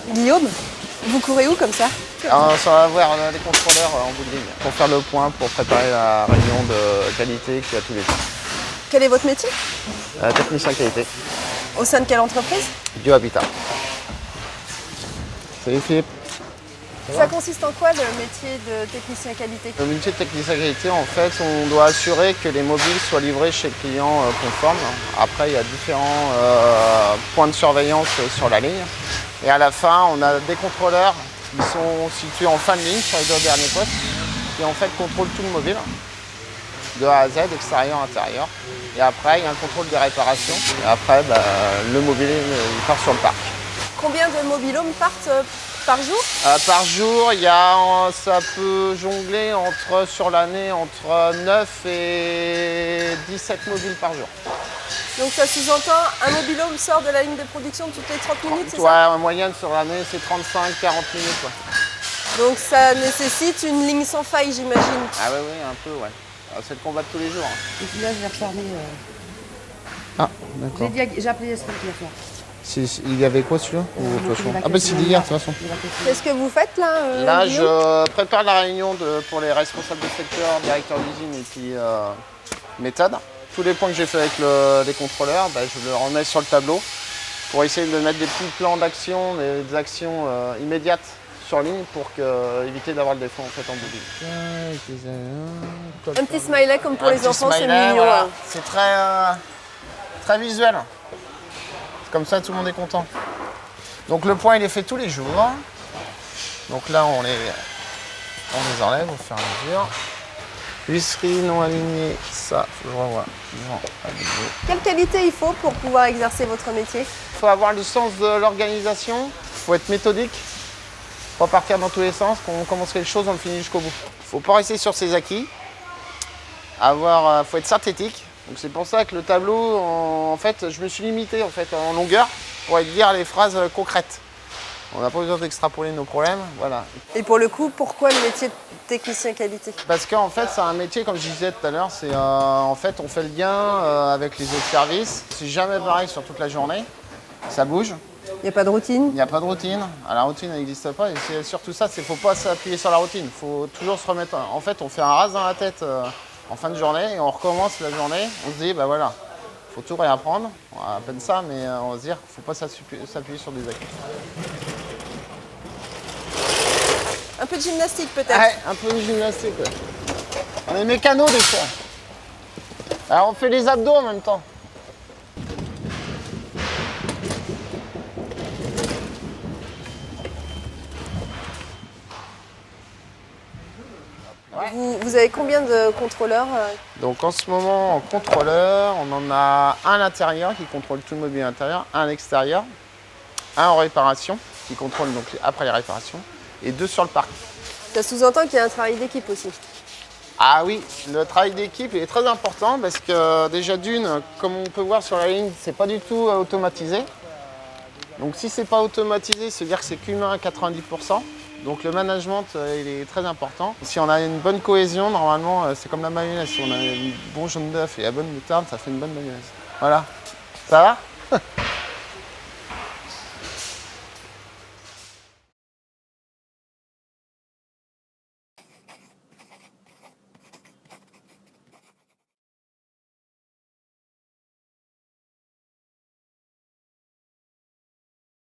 Guillaume, vous courez où comme ça? Alors, ça va voir les contrôleurs en bout de ligne pour faire le point, pour préparer la réunion de qualité qu'il y a tous les jours. Quel est votre métier? Technicien qualité Au sein de quelle entreprise? du Habitat. Salut Philippe. Ça consiste en quoi le métier de technicien qualité? Le métier de technicien qualité, en fait, on doit assurer que les mobiles soient livrés chez le client conforme. Après, il y a différents points de surveillance sur la ligne. Et à la fin, on a des contrôleurs qui sont situés en fin de ligne sur les deux derniers postes, qui en fait contrôlent tout le mobile, de A à Z, extérieur, intérieur. Et après, il y a un contrôle des réparations. Et après, le mobile il part sur le parc. Combien de mobilhomes partent par jour? Par jour, ça peut jongler sur l'année entre 9 et 17 mobiles par jour. Donc ça sous-entend un mobilhome sort de la ligne de production toutes les 30 minutes, c'est Ouais, ça? en moyenne sur l'année, c'est 35-40 minutes. Ouais. Donc ça nécessite une ligne sans faille, j'imagine. Ah oui, un peu, ouais. C'est le combat de tous les jours. Et puis là, je vais refermer. Ah, d'accord. J'ai appelé Estelle hier soir. Il y avait quoi celui-là Ah bah c'est d'hier de toute façon. Qu'est-ce que vous faites là Là, Guillaume je prépare la réunion pour les responsables de secteur, directeurs d'usine et puis méthode. Tous les points que j'ai fait avec les contrôleurs, je le remets sur le tableau pour essayer de mettre des petits plans d'action, des actions immédiates sur ligne pour éviter d'avoir le défaut en fait en bout. Un petit smiley comme pour Un les petit enfants, c'est smiley, mignon. voilà. Hein. C'est très visuel. Comme ça, tout le monde est content. Donc le point, il est fait tous les jours. Donc là, on les enlève au fur et à mesure. Visserie non alignée, ça, faut que je revoie. Non aligné. Quelle qualité il faut pour pouvoir exercer votre métier? Il faut avoir le sens de l'organisation, il faut être méthodique, pas partir dans tous les sens. Quand on commence quelque chose, on le finit jusqu'au bout. Il ne faut pas rester sur ses acquis. Faut être synthétique. Donc c'est pour ça que le tableau, en fait, je me suis limité en longueur pour dire les phrases concrètes. On n'a pas besoin d'extrapoler nos problèmes, voilà. Et pour le coup, pourquoi le métier de technicien qualité? Parce qu'en fait, c'est un métier, comme je disais tout à l'heure, c'est en fait, on fait le lien avec les autres services. C'est jamais pareil sur toute la journée. Ça bouge. Il n'y a pas de routine? Il n'y a pas de routine. La routine n'existe pas. Et c'est surtout ça, il ne faut pas s'appuyer sur la routine. Il faut toujours se remettre. En fait, on fait un ras dans la tête en fin de journée et on recommence la journée. On se dit, voilà, il faut tout réapprendre. On a à peine ça, mais on va se dire qu'il ne faut pas s'appuyer sur des acquis. Un peu de gymnastique peut-être? Ouais, un peu de gymnastique. Ouais. On est mécano des fois. Alors on fait les abdos en même temps. Vous avez combien de contrôleurs? Donc en ce moment, en contrôleur, on en a un à l'intérieur qui contrôle tout le mobilier intérieur, un à l'extérieur, un en réparation qui contrôle donc après les réparations et 2 sur le parc. Ça sous-entend qu'il y a un travail d'équipe aussi. Ah oui, le travail d'équipe est très important parce que déjà d'une, comme on peut voir sur la ligne, c'est pas du tout automatisé. Donc si c'est pas automatisé, c'est-à-dire que c'est qu'humain à 90%. Donc le management, il est très important. Si on a une bonne cohésion, normalement, c'est comme la mayonnaise. Si on a un bon jaune d'œuf et la bonne moutarde, ça fait une bonne mayonnaise. Voilà. Ça va?